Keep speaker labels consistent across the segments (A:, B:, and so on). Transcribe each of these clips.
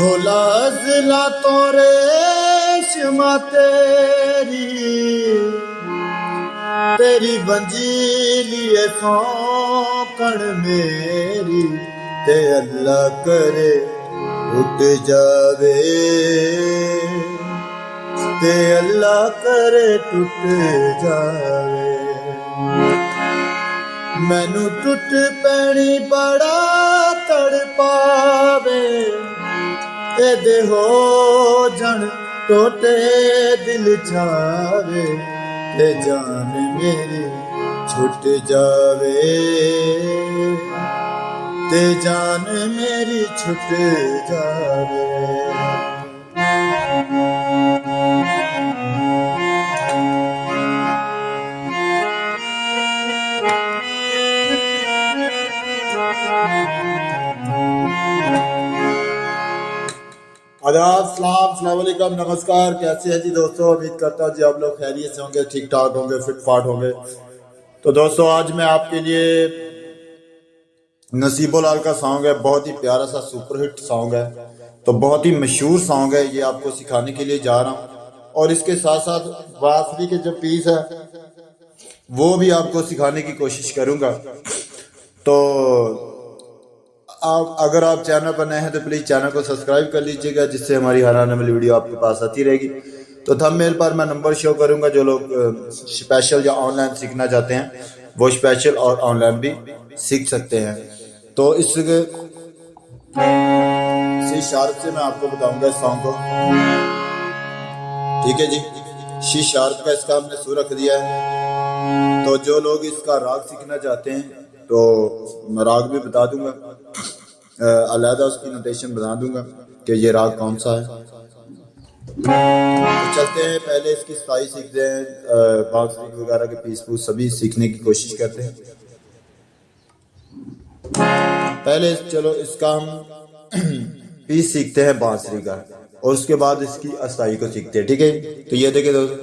A: ढोला जिला तो रेशमा तेरी बंजीली सौकण मेरी ते अल्लाह करे उठ जावे ते अल्लाह करे टूट जावे। मैनू टूट पैनी बड़ा तड़पावे एदे हो जन टोटे दिल जावे ते जान मेरी छुट जावे ते जान मेरी छुट जावे। आदाब, सलाम अलैकुम, नमस्कार। कैसे हैं जी दोस्तों? उम्मीद करता हूँ जी आप लोग खैरियत से होंगे, ठीक ठाक होंगे, फिट फाट होंगे। तो दोस्तों आज मैं आपके लिए नसीबोलाल का सॉन्ग है, बहुत ही प्यारा सा सुपरहिट सॉन्ग है, तो बहुत ही मशहूर सॉन्ग है, ये आपको सिखाने के लिए जा रहा हूँ। और इसके साथ साथ बांसुरी के जो पीस है वो भी आपको सिखाने की कोशिश करूँगा। तो अगर आप चैनल पर नए हैं तो प्लीज़ चैनल को सब्सक्राइब कर लीजिएगा, जिससे हमारी हर आने वाली वीडियो आपके पास आती रहेगी। तो थंबनेल पर मैं नंबर शो करूंगा, जो लोग स्पेशल या ऑनलाइन सीखना चाहते हैं वो स्पेशल और ऑनलाइन भी सीख सकते हैं। तो इस शार्प से मैं आपको बताऊंगा इस सॉन्ग को, ठीक है जी। शी शार्प का इसका हमने सुर रख दिया है। तो जो लोग इसका राग सीखना चाहते हैं तो मैं राग भी बता दूंगा, अलहदा उसकी नोटेशन बता दूंगा कि ये राग कौन सा है। तो चलते हैं, पहले इसकी स्थाई सीखते हैं, बांसुरी वगैरह के पीस पूस सभी सीखने की कोशिश करते हैं। पहले चलो इसका हम पीस सीखते हैं बांसुरी का, और उसके बाद इसकी अस्थाई को सीखते हैं, ठीक है। तो ये देखिए दोस्तों,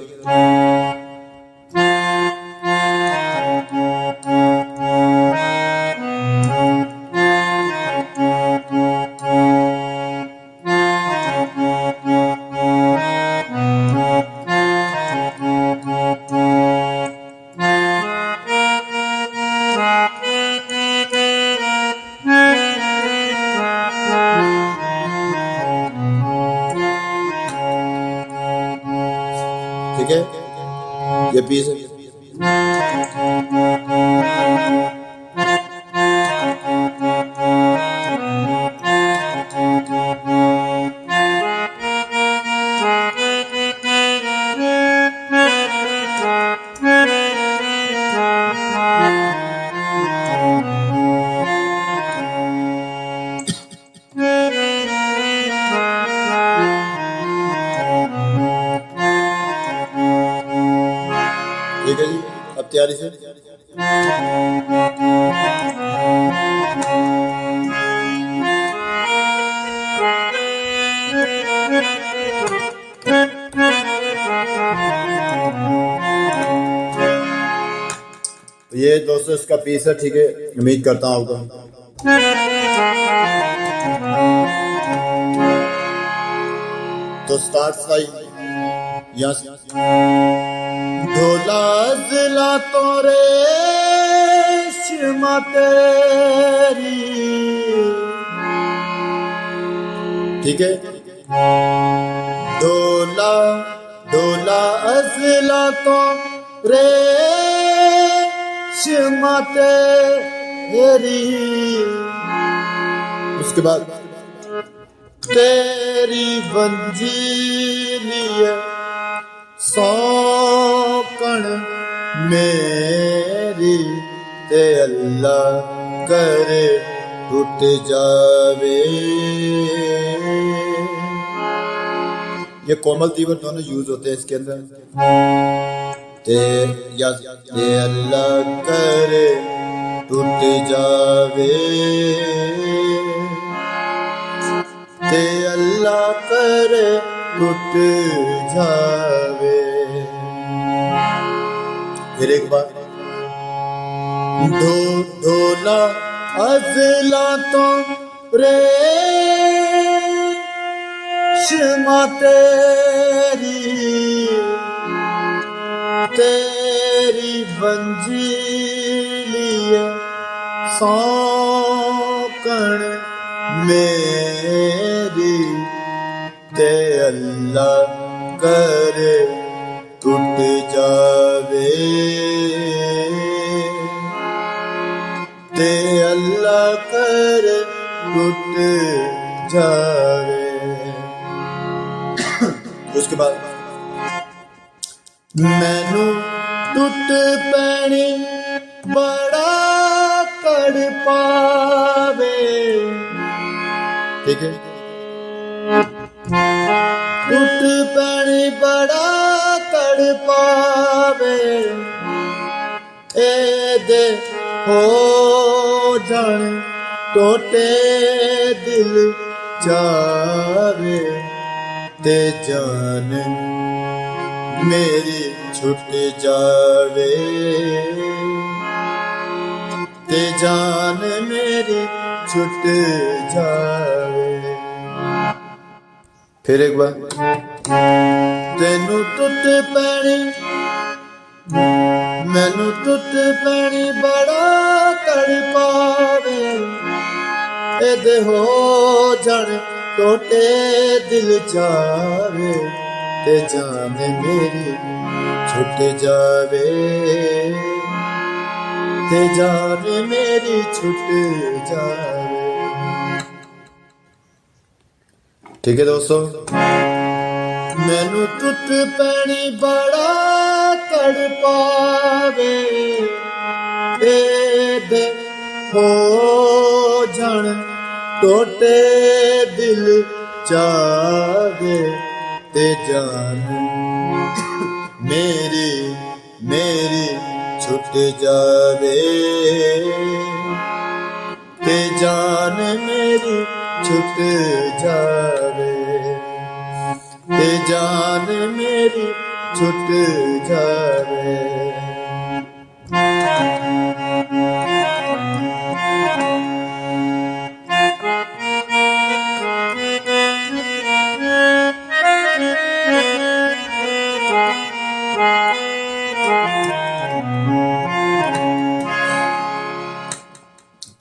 A: ठीक है, ये पीस है। ठीक है जी, अब तैयारी से ये दोस्तों इसका पीस है, ठीक है। उम्मीद करता हूँ आपको। तो स्टार्ट सही यहाँ ढोला जिला तो रेशमा तेरी, ठीक है। ढोला ढोला जिला तो रेशमा तेरी, उसके बाद तेरी बंजीली सौकण मेरी ते अल्लाह करे टूट जावे। ये कोमल तीवर दोनों यूज होते हैं इसके अंदर। ते अल्लाह करे टूट जावे ते अल्लाह करे टूट जावे। फिर एक बार ढोला अजला तो रे क्षमा तेरी बंजीलिए सौकण मेरी ते अल्लाह करे टूट जावे ते अल्लाह करे टूट जावे। उसके बाद मैनू टूट पैनी बड़ा तड़पावे, ठीक है, टूट पैनी बड़ा तड़पावे ए दे हो जान टोटे दिल जावे ते जान मेरी छुट जावे ते जान मेरी छुट जावे। फिर एक बार तेनू टुट पैनी मैनू टुट पैनी बड़ा तड़पावे एदे हो जान टोटे दिल जावे ते जान मेरी छुट जावे ते जान मेरी छुट जावे। ठीक है दोस्तों, मैनू टुट पैनी बड़ा तड़पावे दे हो जान टोटे दिल जावे ते जान मेरी छुट जावे ते जान मेरी छुट जावे ते जान मेरी छुट जावे।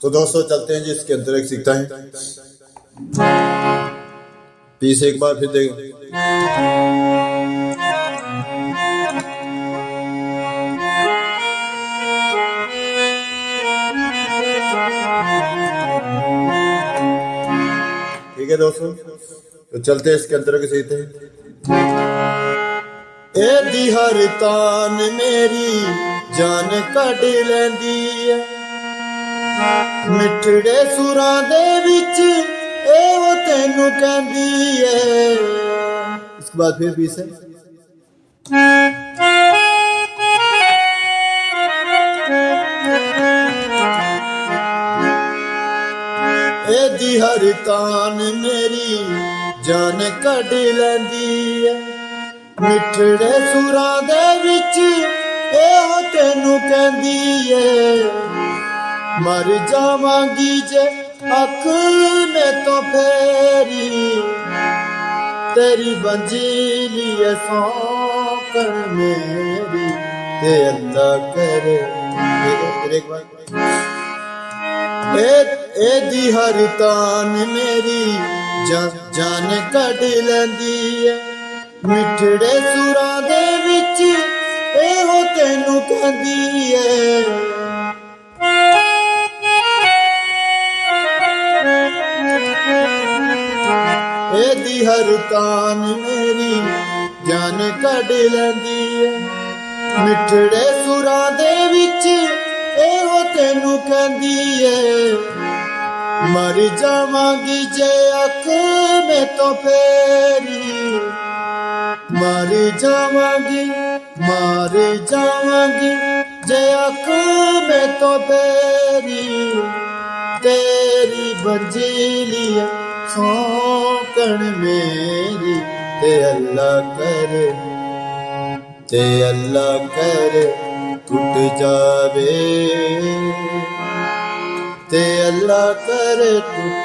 A: तो दोस्तों चलते हैं जी, इसके अंदर एक सीखता है पीस एक बार फिर देखें। ठीक है दोस्तों, तो चलते हैं इसके अंदर के सीखते हैं। एदी हर तान मेरी जान कढ़ लैंदी है मिठड़े सुरां दे विच ए वो तेनू कहंदी है। इसके बाद फिर बीस है एदी हर तान मेरी जान कढ़ लैंदी है मिठड़े सुरां दे विच ए वो तेनू कहंदी है। मर जावांगी जे अख में तो फेरी तेरी बंजीली सौकण मेरी ते अल्लाह करे। एदी हर तान मेरी जान कढ़ लैंदी है मिठड़े सुरां दे विच एहो तेनू कहंदी है। एदी हर तान मेरी जान कढ़ लैंदी है मिठड़े सुरां दे विच एहो तेनू कहंदी है। मर जावांगी जे अख में तो फेरी मर जावांगी जे अख में तो फेरी तेरी बंजीली सौकण मेरी ते अल्लाह करे टूट जावे ते अल्लाह करे टूट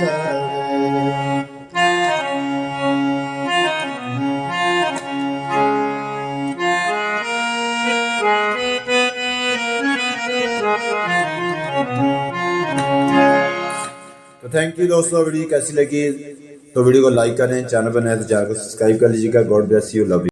A: जावे। तो थैंक यू दोस्तों, वीडियो कैसी लगी तो वीडियो को लाइक करें, चैनल पर नए तो चैनल को सब्सक्राइब कर लीजिएगा। God bless you, love you.